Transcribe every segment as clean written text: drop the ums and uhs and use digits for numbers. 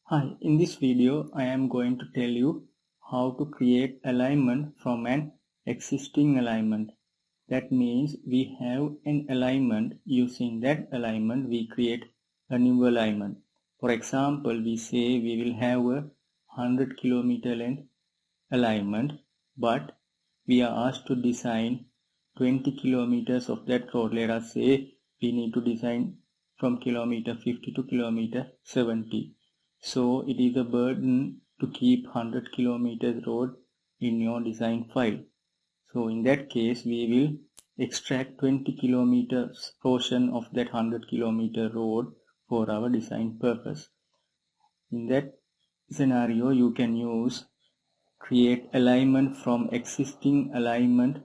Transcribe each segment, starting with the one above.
Hi, in this video I am going to tell you how to create alignment from an existing alignment. That means we have an alignment. Using that alignment we create a new alignment. For example, we say we will have a 100 kilometer length alignment, but we are asked to design 20 kilometers of that road. Let us say we need to design from kilometer 50 to kilometer 70. So it is a burden to keep 100 kilometers road in your design file. So in that case we will extract 20 kilometers portion of that 100 kilometer road for our design purpose. In that scenario you can use create alignment from existing alignment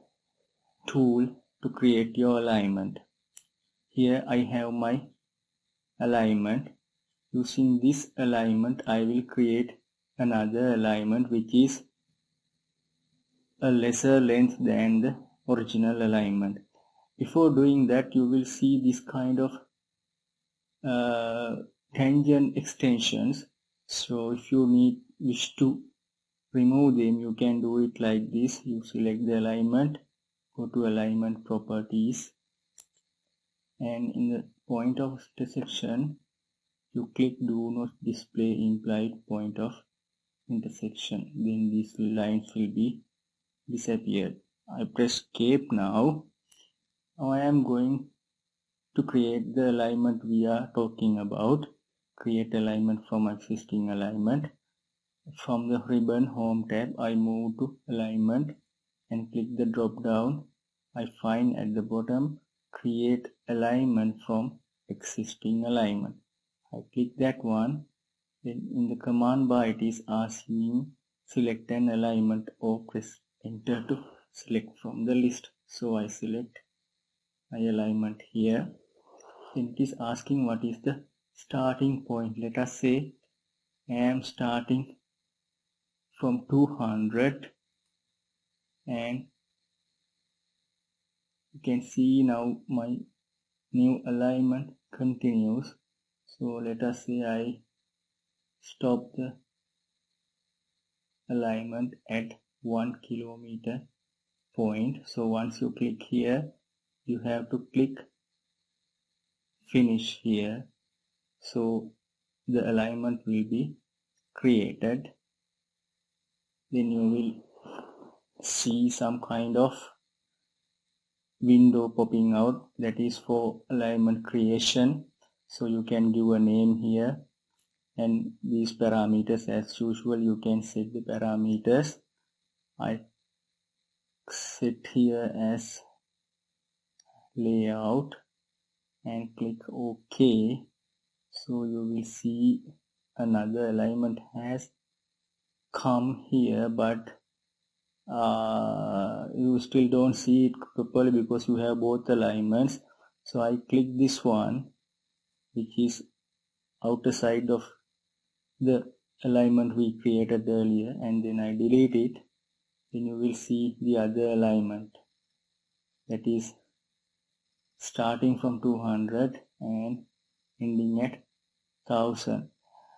tool to create your alignment. Here I have my alignment. Using this alignment I will create another alignment which is a lesser length than the original alignment. Before doing that you will see this kind of tangent extensions. So if you wish to remove them, you can do it like this. You select the alignment, go to alignment properties, and in the point of intersection you click do not display implied point of intersection. Then these lines will be disappeared. I press escape now. Now I am going to create the alignment we are talking about. Create alignment from existing alignment. From the ribbon home tab I move to alignment and click the drop down. I find at the bottom create alignment from existing alignment. I click that one. Then in the command bar it is asking select an alignment or press enter to select from the list. So I select my alignment here. Then it is asking what is the starting point. Let us say I am starting from 200 and you can see now my new alignment continues. So let us say I stop the alignment at 1 kilometer point. So once you click here you have to click finish here, so the alignment will be created. Then you will see some kind of window popping out, that is for alignment creation. So you can give a name here, and these parameters as usual you can set the parameters. I set here as layout and click OK. So you will see another alignment has come here, but you still don't see it properly because you have both alignments. So I click this one which is outer side of the alignment we created earlier, and then I delete it. Then you will see the other alignment, that is starting from 200 and ending at 1000.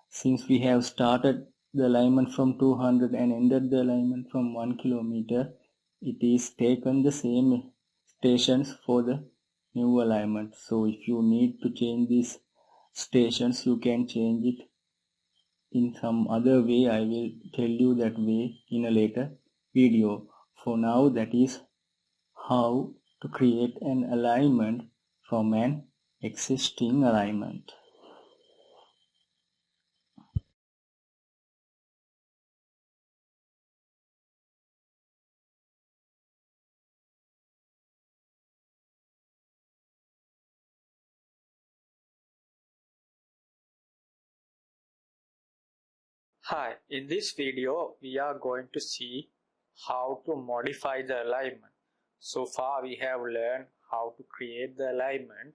Since we have started the alignment from 200 and ended the alignment from 1 kilometer, it is taken the same stations for the new alignment. So if you need to change these stations, you can change it in some other way. I will tell you that way in a later video. For now, that is how to create an alignment from an existing alignment. Hi, in this video we are going to see how to modify the alignment. So far we have learned how to create the alignment.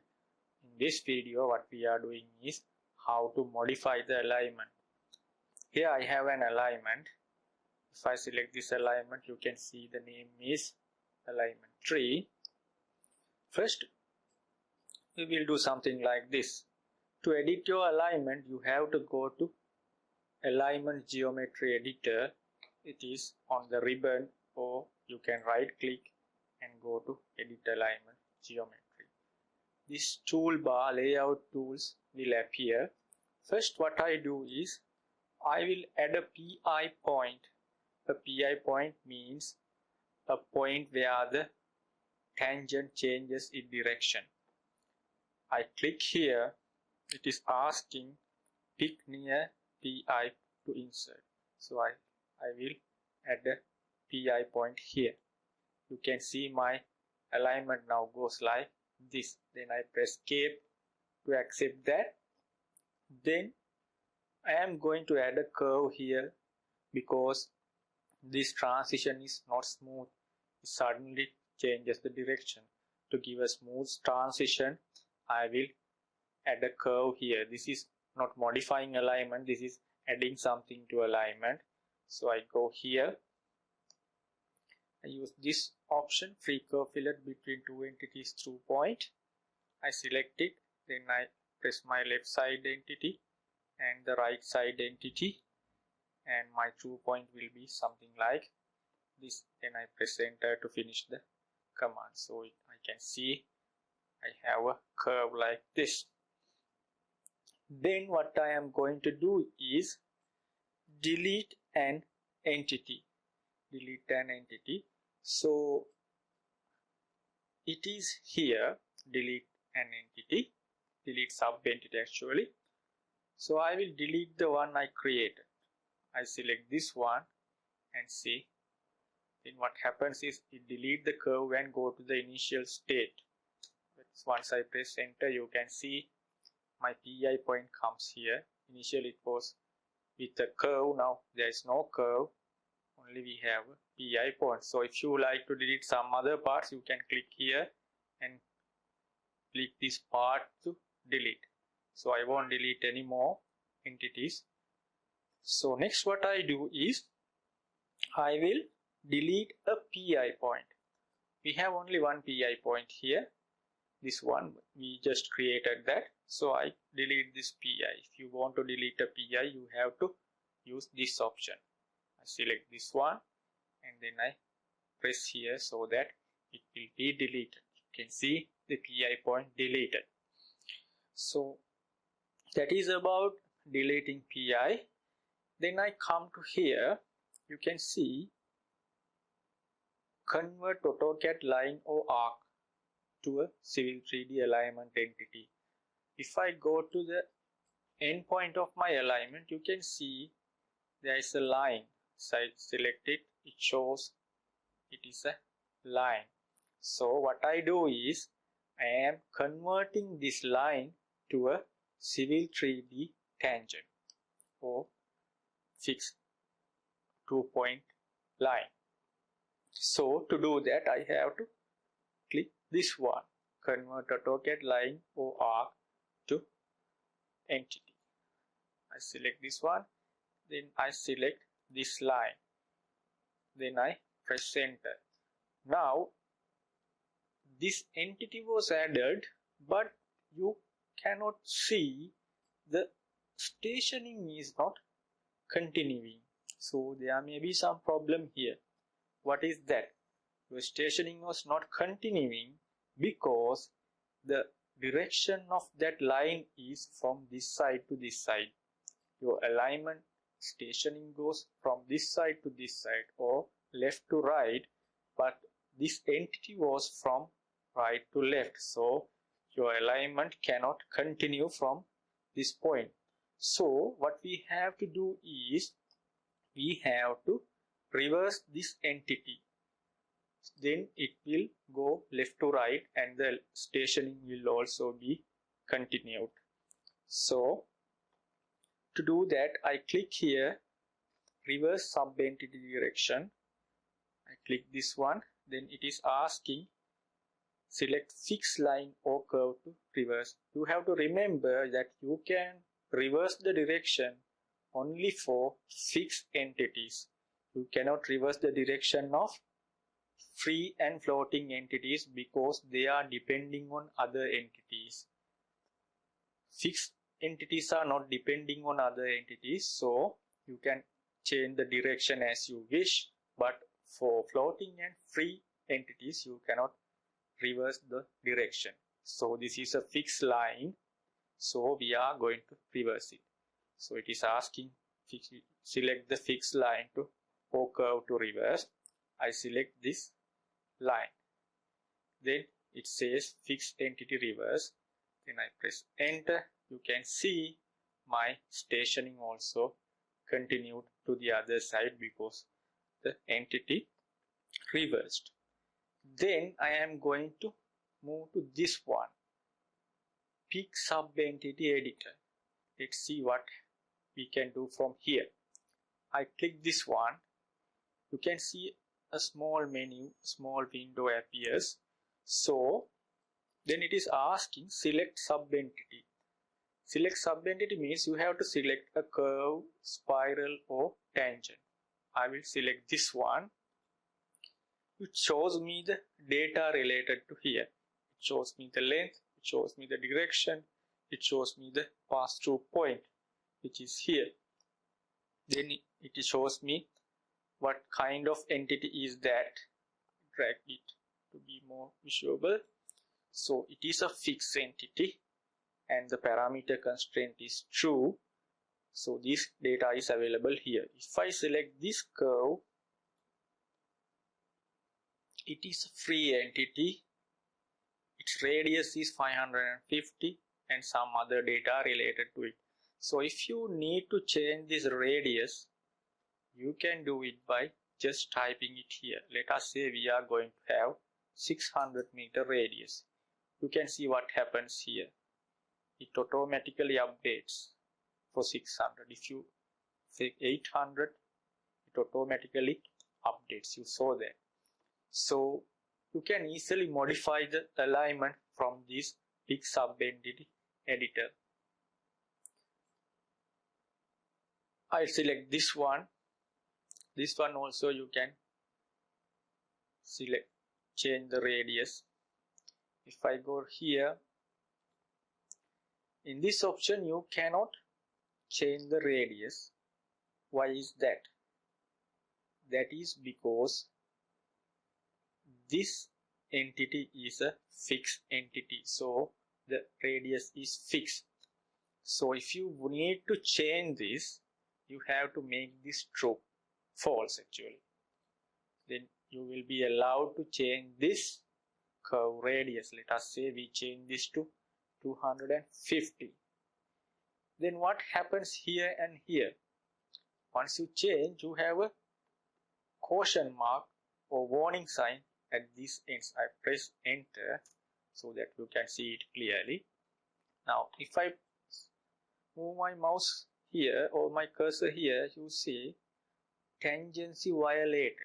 In this video what we are doing is how to modify the alignment. Here I have an alignment. If I select this alignment, you can see the name is alignment tree. First we will do something like this. To edit your alignment you have to go to alignment geometry editor. It is on the ribbon, or you can right click and go to edit alignment geometry. This toolbar layout tools will appear. First what I do is I will add a PI point. A PI point means a point where the tangent changes in direction. I click here. It is asking pick near PI to insert. So I will add a PI point here. You can see my alignment now goes like this. Then I press escape to accept that. Then I am going to add a curve here because this transition is not smooth. It suddenly changes the direction. To give a smooth transition, I will add a curve here. This is not modifying alignment, this is adding something to alignment. So I go here, I use this option, free curve fillet between two entities through point. I select it, then I press my left side entity and the right side entity, and my true point will be something like this. Then I press enter to finish the command. So I can see I have a curve like this. Then what I am going to do is delete an entity. Delete an entity. So it is here, delete an entity, delete sub entity actually. So I will delete the one I created. I select this one and see. Then what happens is it delete the curve and go to the initial state. Once I press enter, you can see my PI point comes here. Initially it was with a curve, now there is no curve, only we have a PI point. So if you like to delete some other parts, you can click here and click this part to delete. So I won't delete any more entities. So next what I do is I will delete a PI point. We have only one PI point here. This one we just created that. So I delete this PI. If you want to delete a PI, you have to use this option. I select this one and then I press here so that it will be deleted. You can see the PI point deleted. So that is about deleting PI. Then I come to here. You can see convert AutoCAD line or arc to a Civil 3D alignment entity. If I go to the end point of my alignment, you can see there is a line. So I select it, it shows it is a line. So what I do is I am converting this line to a Civil 3D tangent or fixed 2-point line. So to do that, I have to click this one, convert AutoCAD line or arc to entity. I select this one, then I select this line, then I press enter. Now this entity was added, but you cannot see the stationing is not continuing. So there may be some problem here. What is that? Your stationing was not continuing because the direction of that line is from this side to this side. Your alignment stationing goes from this side to this side or left to right, but this entity was from right to left. So your alignment cannot continue from this point. So what we have to do is we have to reverse this entity. Then it will go left to right and the stationing will also be continued. So to do that, I click here, reverse sub-entity direction. I click this one, then it is asking select fixed line or curve to reverse. You have to remember that you can reverse the direction only for fixed entities. You cannot reverse the direction of free and floating entities because they are depending on other entities. Fixed entities are not depending on other entities, so You can change the direction as you wish, but for floating and free entities you cannot reverse the direction. So this is a fixed line, so we are going to reverse it. So it is asking select the fixed line to or curve to reverse. I select this line, then it says fixed entity reverse, then I press enter. You can see my stationing also continued to the other side because the entity reversed. Then I am going to move to this one, pick sub entity editor. Let's see what we can do from here. I click this one. You can see a small menu, small window appears. So then it is asking select sub entity. Select sub entity means you have to select a curve, spiral or tangent. I will select this one. It shows me the data related to here. It shows me the length, it shows me the direction, it shows me the pass-through point, which is here. Then it shows me what kind of entity is that. Drag it to be more visual. So it is a fixed entity and the parameter constraint is true. So this data is available here. If I select this curve, it is a free entity. Its radius is 550 and some other data related to it. So if you need to change this radius, you can do it by just typing it here. Let us say we are going to have 600 meter radius. You can see what happens here. It automatically updates for 600. If you say 800, it automatically updates. You saw that. So you can easily modify the alignment from this big sub-entity editor. I select this one. This one also you can select, change the radius. If I go here, in this option you cannot change the radius. Why is that? That is because this entity is a fixed entity, so the radius is fixed. So if you need to change this, you have to make this true, false actually. Then you will be allowed to change this curve radius. Let us say we change this to 250. Then what happens here and here? Once you change, you have a caution mark or warning sign at these ends. I press enter so that you can see it clearly. Now if I move my mouse here or my cursor here, you see tangency violated.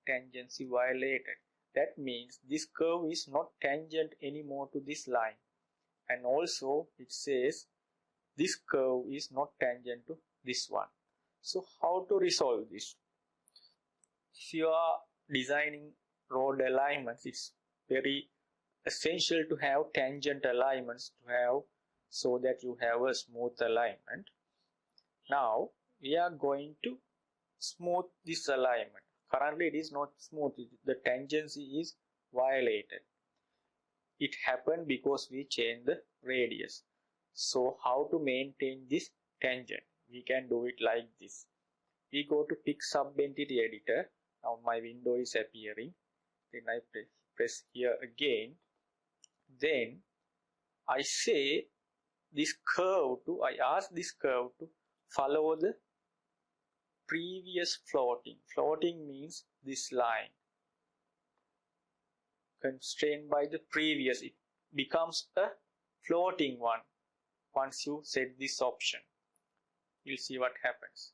Tangency violated. That means this curve is not tangent anymore to this line. And also it says this curve is not tangent to this one. So how to resolve this? If you are designing road alignments, it's very essential to have tangent alignments to have so that you have a smooth alignment. Now we are going to smooth this alignment. Currently it is not smooth. The tangency is violated. It happened because we changed the radius. So how to maintain this tangent? We can do it like this. We go to pick sub-entity editor. Now my window is appearing. Then I press here again. Then I say this curve to, I ask this curve to follow the previous floating. Floating means this line. Constrained by the previous, it becomes a floating one once you set this option. You'll see what happens.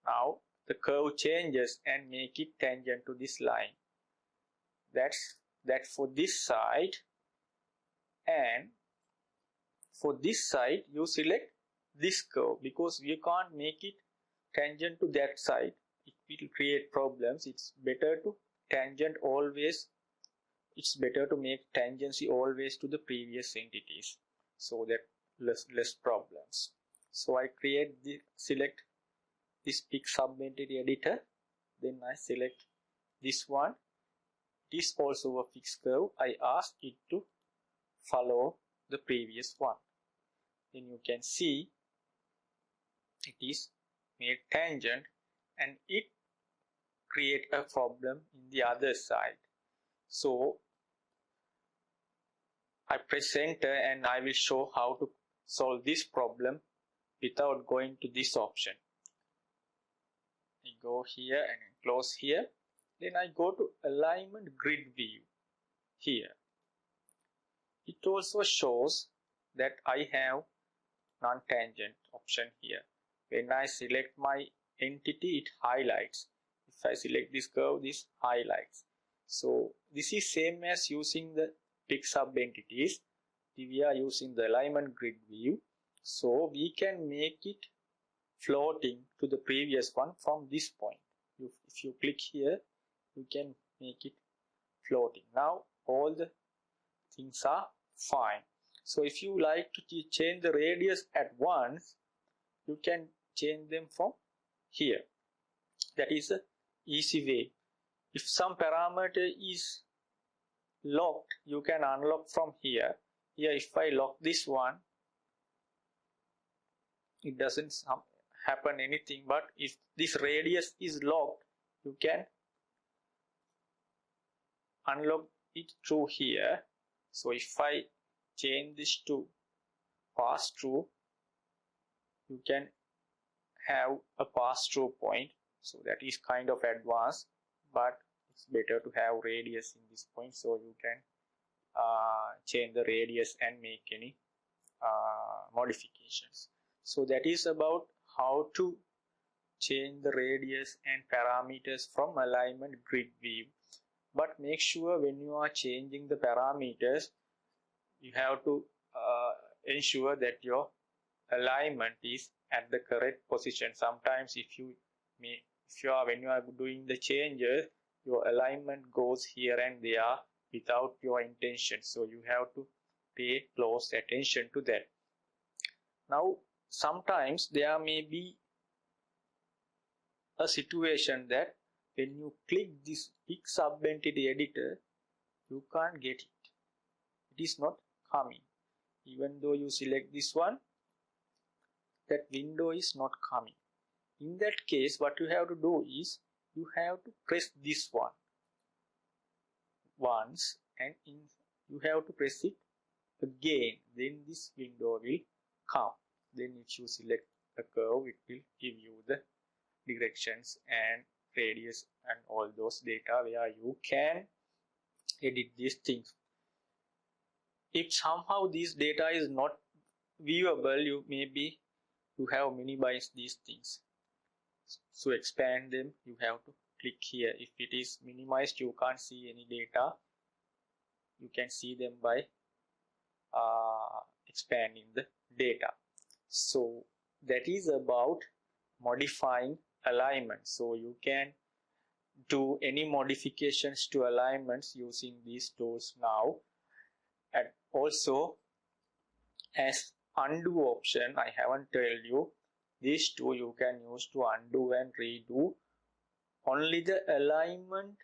Now the curve changes and make it tangent to this line. That's for this side, and for this side you select this curve because you can't make it tangent to that side. It will create problems. It's better to tangent always. It's better to make tangency always to the previous entities so that less problems. So I select this pick sub-entity editor. Then I select this one. It is also a fixed curve. I ask it to follow the previous one. Then you can see it is made tangent and it create a problem in the other side. So I press enter and I will show how to solve this problem without going to this option. I go here and close here. Then I go to alignment grid view here. It also shows that I have non-tangent option here. When I select my entity, it highlights. If I select this curve, this highlights. So this is same as using the pick sub entities. We are using the alignment grid view. So we can make it floating to the previous one from this point. If you click here, you can make it floating. Now all the things are fine. So if you like to change the radius at once, you can change them from here. That is an easy way. If some parameter is locked, you can unlock from here. Here if I lock this one, it doesn't happen anything, but if this radius is locked, you can unlock it through here. So if I change this to pass through, you can have a pass through point. So that is kind of advanced, but it's better to have radius in this point, so you can change the radius and make any modifications. So that is about how to change the radius and parameters from alignment grid view. But make sure when you are changing the parameters, you have to ensure that your alignment is at the correct position. Sometimes when you are doing the changes, your alignment goes here and there without your intention. So you have to pay close attention to that. Now sometimes there may be a situation that when you click this pick sub-entity editor, you can't get it. It is not coming. Even though you select this one, that window is not coming. In that case, what you have to do is you have to press this one once, and you have to press it again. Then this window will come. Then if you select a curve, it will give you the directions and radius and all those data where you can edit these things. If somehow this data is not viewable, you have minimized these things. So expand them, you have to click here. If it is minimized, you can't see any data. You can see them by expanding the data. So that is about modifying alignment. So you can do any modifications to alignments using these tools now. And also, as undo option, I haven't told you, these two you can use to undo and redo only the alignment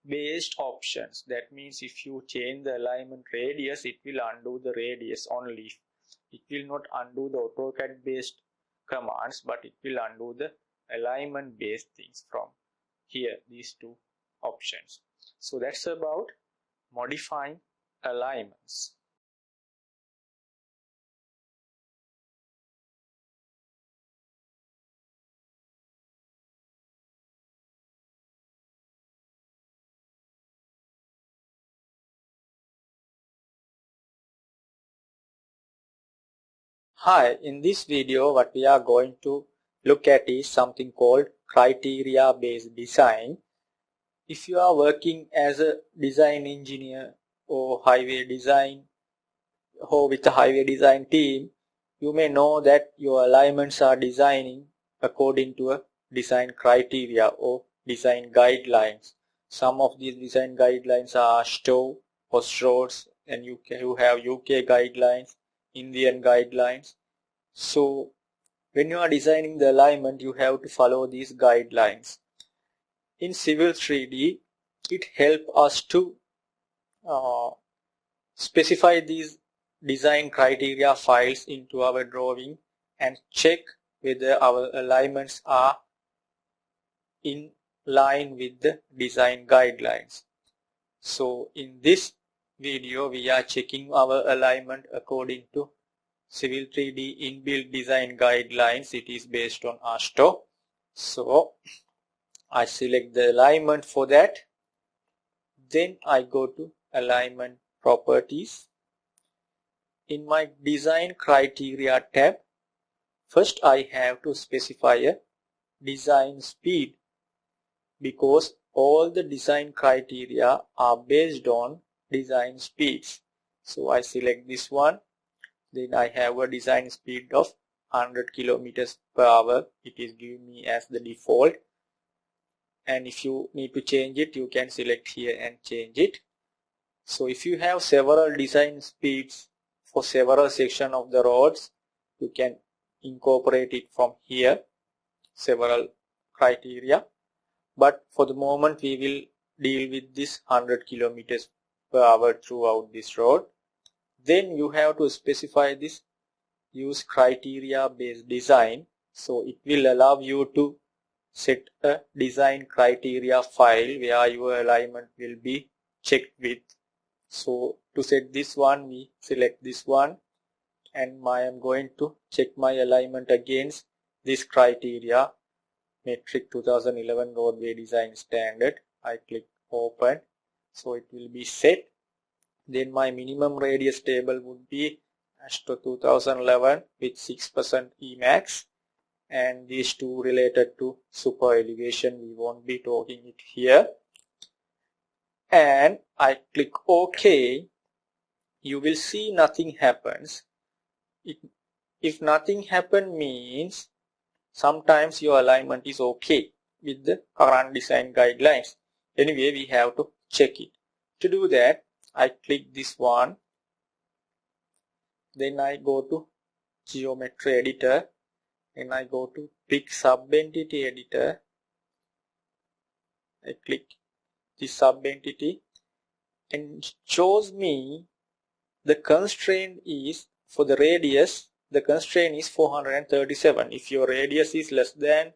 based options. That means if you change the alignment radius, it will undo the radius only. It will not undo the AutoCAD based commands, but it will undo the alignment based things from here, these two options. So that's about modifying alignments. Hi, in this video what we are going to look at is something called criteria based design. If you are working as a design engineer or highway design or with a highway design team, you may know that your alignments are designing according to a design criteria or design guidelines. Some of these design guidelines are STO or STRODS, and you have UK guidelines, Indian guidelines. So when you are designing the alignment, you have to follow these guidelines. In Civil 3D, it helps us to specify these design criteria files into our drawing and check whether our alignments are in line with the design guidelines. So in this video, we are checking our alignment according to Civil 3D inbuilt design guidelines. It is based on ASTO. So I select the alignment for that. Then I go to alignment properties. In my design criteria tab, first I have to specify a design speed, because all the design criteria are based on design speeds. So I select this one. Then I have a design speed of 100 kilometers per hour. It is giving me as the default. And if you need to change it, you can select here and change it. So if you have several design speeds for several sections of the roads, you can incorporate it from here, several criteria. But for the moment, we will deal with this 100 kilometers per hour throughout this road. Then you have to specify this use criteria based design. So it will allow you to set a design criteria file where your alignment will be checked with. So to set this one, we select this one, and I am going to check my alignment against this criteria, metric 2011 roadway design standard. I click open, so it will be set. Then my minimum radius table would be ASTO 2011 with 6% Emax, and these two related to super elevation. We won't be talking it here. And I click OK. You will see nothing happens. If nothing happens means sometimes your alignment is okay with the current design guidelines. Anyway, we have to check it. To do that, I click this one. Then I go to geometry editor, and I go to pick sub-entity editor. I click this sub-entity, and it shows me the constraint is for the radius. The constraint is 437. If your radius is less than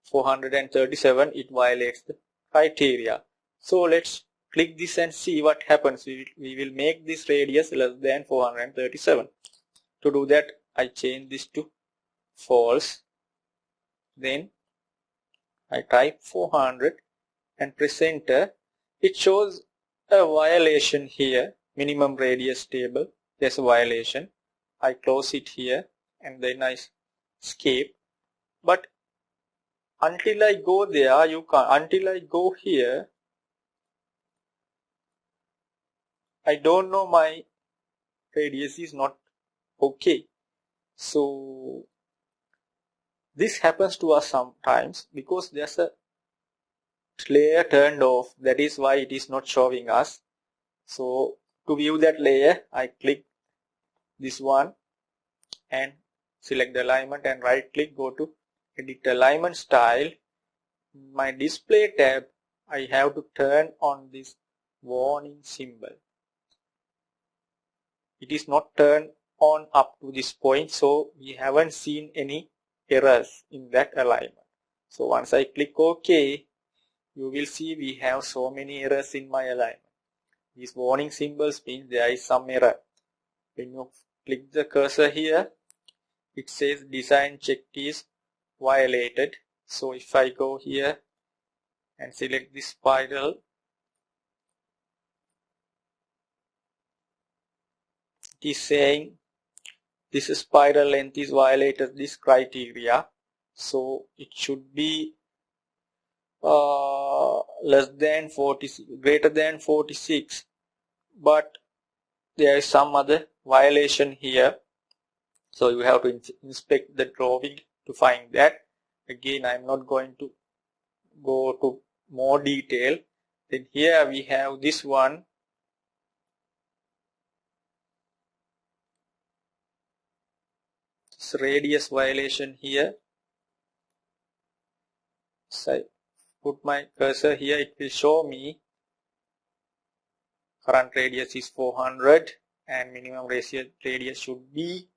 437, it violates the criteria. So let's click this and see what happens. We will make this radius less than 437. To do that, I change this to false. Then I type 400 and press enter. It shows a violation here, minimum radius table. There's a violation. I close it here and then I escape. But until I go there, you can't. Until I go here, I don't know my radius is not okay. So this happens to us sometimes because there's a layer turned off. That is why it is not showing us. So to view that layer, I click this one and select the alignment and right click, go to edit alignment style. My display tab, I have to turn on this warning symbol. It is not turned on up to this point, so we haven't seen any errors in that alignment. So once I click OK, you will see we have so many errors in my alignment. These warning symbols means there is some error. When you click the cursor here, it says design check is violated. So if I go here and select this spiral, it is saying this spiral length is violated this criteria. So it should be less than 46, greater than 46, but there is some other violation here. So you have to inspect the drawing to find that. Again, I am not going to go to more detail. Then here we have this one. radius violation here. So I put my cursor here, it will show me current radius is 400 and minimum radius should be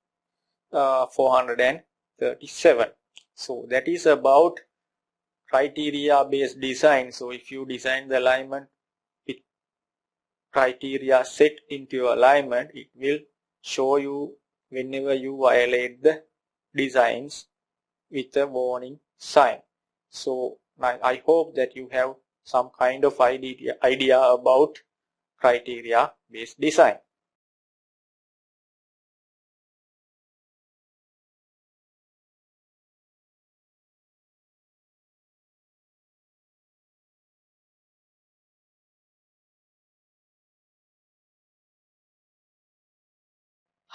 437. So that is about criteria based design. So if you design the alignment with criteria set into your alignment, it will show you whenever you violate the designs with a warning sign. So I hope that you have some kind of idea about criteria based design.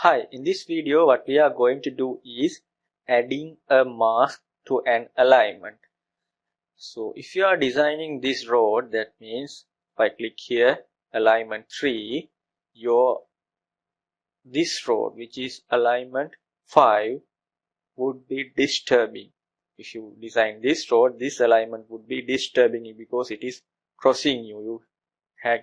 Hi, in this video what we are going to do is adding a mask to an alignment. So if you are designing this road, that means if I click here, alignment 3, this road, which is alignment 5, would be disturbing. If you design this road, this alignment would be disturbing you because it is crossing you.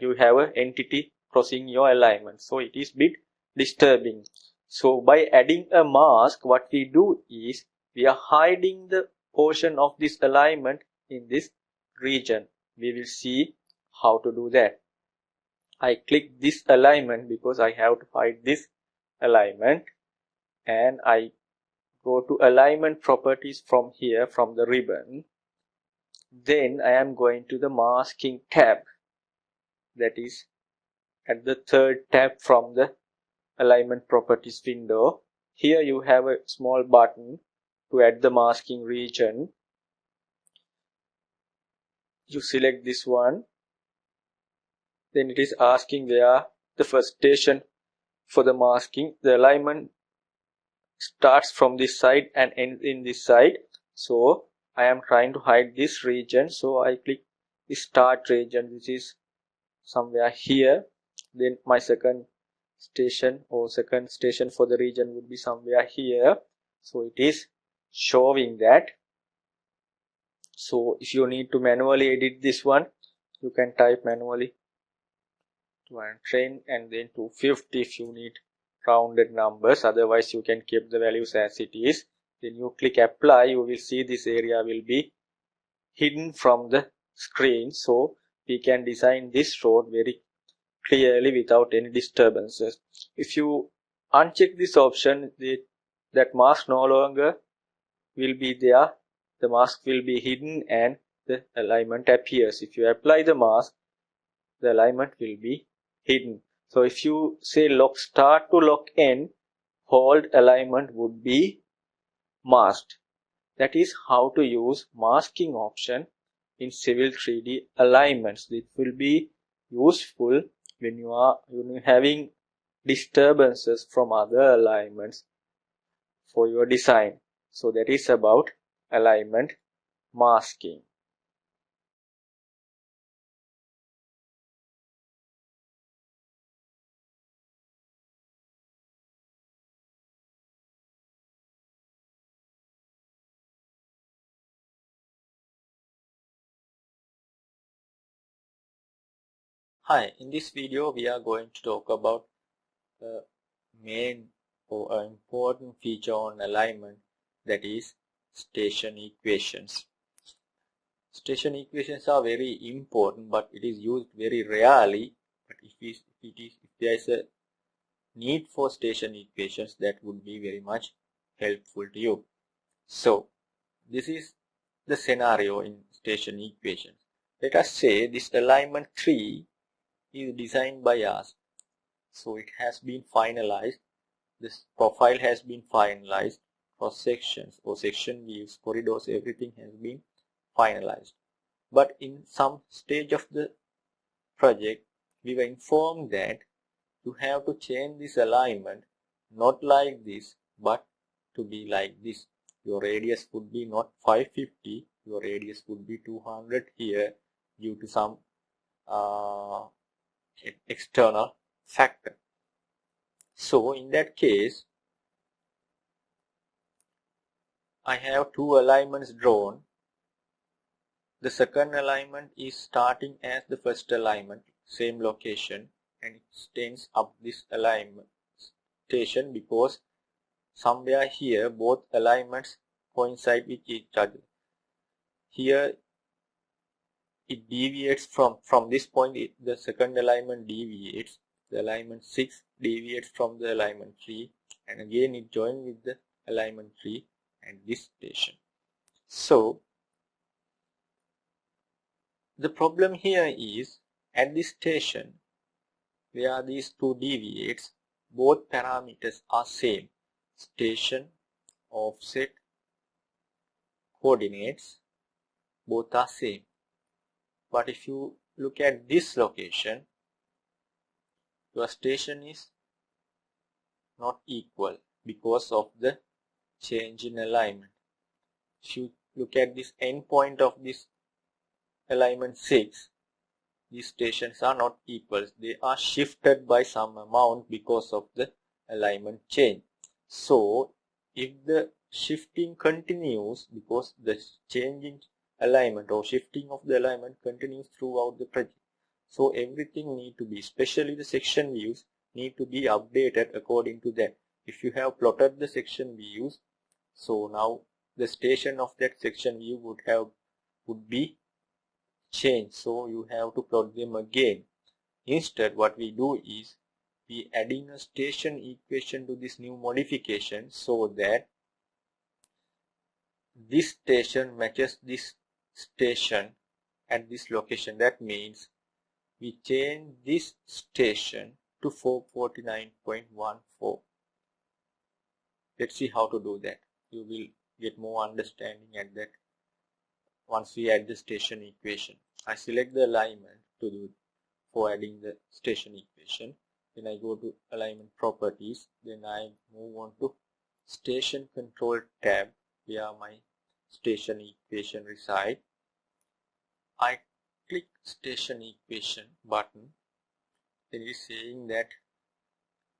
You have an entity crossing your alignment, so it is bit disturbing. So by adding a mask, what we do is we are hiding the portion of this alignment in this region. We will see how to do that. I click this alignment because I have to hide this alignment, and I go to alignment properties from here, from the ribbon. Then I am going to the masking tab, that is at the third tab from the alignment properties window. Here you have a small button to add the masking region. You select this one, then it is asking where the first station for the masking. The alignment starts from this side and ends in this side, so I am trying to hide this region, so I click the start region, which is somewhere here. Then my second station for the region would be somewhere here, so it is showing that. So if you need to manually edit this one, you can type manually 210 and then 250 if you need rounded numbers. Otherwise you can keep the values as it is. Then you click apply, you will see this area will be hidden from the screen, so we can design this road very clearly without any disturbances. If you uncheck this option, that mask no longer will be there. The mask will be hidden and the alignment appears. If you apply the mask, the alignment will be hidden. So if you say lock start to lock end, hold alignment would be masked. That is how to use masking option in Civil 3D alignments. It will be useful when you are having disturbances from other alignments for your design. So that is about alignment masking. Hi, in this video we are going to talk about the main or an important feature on alignment, that is station equations. Station equations are very important, but it is used very rarely. But if there is a need for station equations, that would be very much helpful to you. So this is the scenario in station equations. Let us say this alignment 3 is designed by us. So it has been finalized. This profile has been finalized. Cross sections or section views, corridors, everything has been finalized. But in some stage of the project, we were informed that you have to change this alignment, not like this, but to be like this. Your radius would be not 550, your radius would be 200 here due to some external factor. So in that case, I have two alignments drawn. The second alignment is starting as the first alignment, same location, and it extends up this alignment station because somewhere here both alignments coincide with each other. Here it deviates from this point, the second alignment deviates, the alignment 6 deviates from the alignment 3, and again it joins with the alignment 3 and this station. So the problem here is at this station where these two deviates, both parameters are same. Station, offset, coordinates, both are same. But if you look at this location, your station is not equal because of the change in alignment. If you look at this endpoint of this alignment 6, these stations are not equal. They are shifted by some amount because of the alignment change. So if the shifting continues, because the change in alignment or shifting of the alignment continues throughout the project, so everything need to be, especially the section views, need to be updated according to that. If you have plotted the section views, so now the station of that section view would be changed, so you have to plot them again. Instead, what we do is we adding a station equation to this new modification so that this station matches this station at this location. That means we change this station to 449.14. Let's see how to do that. You will get more understanding at that once we add the station equation. I select the alignment to do for adding the station equation. Then I go to alignment properties. Then I move on to station control tab where my station equation reside. I click station equation button. Then it is saying that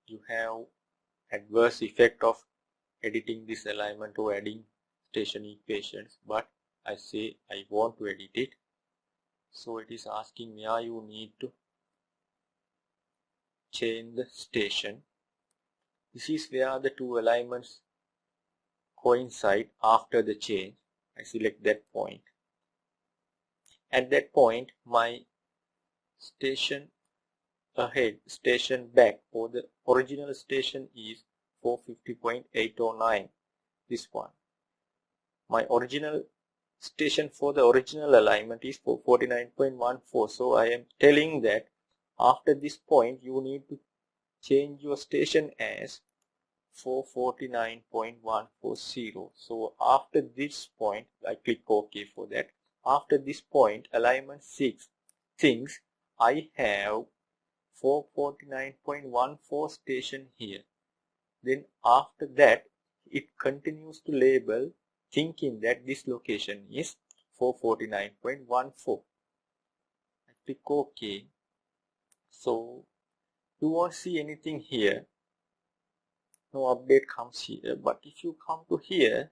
you have adverse effect of editing this alignment or adding station equations, but I say I want to edit it. So it is asking where you need to change the station. This is where the two alignments coincide after the change. I select that point. At that point, my station ahead, station back, or the original station is 450.809. This one. My original station for the original alignment is 449.14. So I am telling that after this point, you need to change your station as 449.140. So after this point, I click OK for that. After this point, alignment 6 thinks I have 449.14 station here. Then after that, it continues to label thinking that this location is 449.14. I click OK. So you won't see anything here. No update comes here, but if you come to here,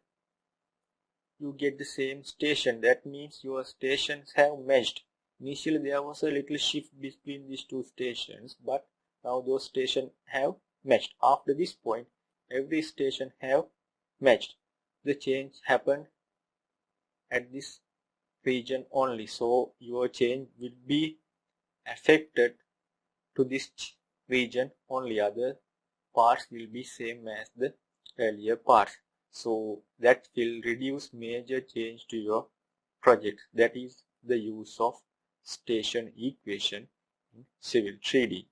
you get the same station. That means your stations have matched. Initially there was a little shift between these two stations, but now those stations have matched. After this point, every station have matched. The change happened at this region only, so your change will be affected to this region only. Other parts will be same as the earlier parts. So that will reduce major change to your project. That is the use of station equation in Civil 3D.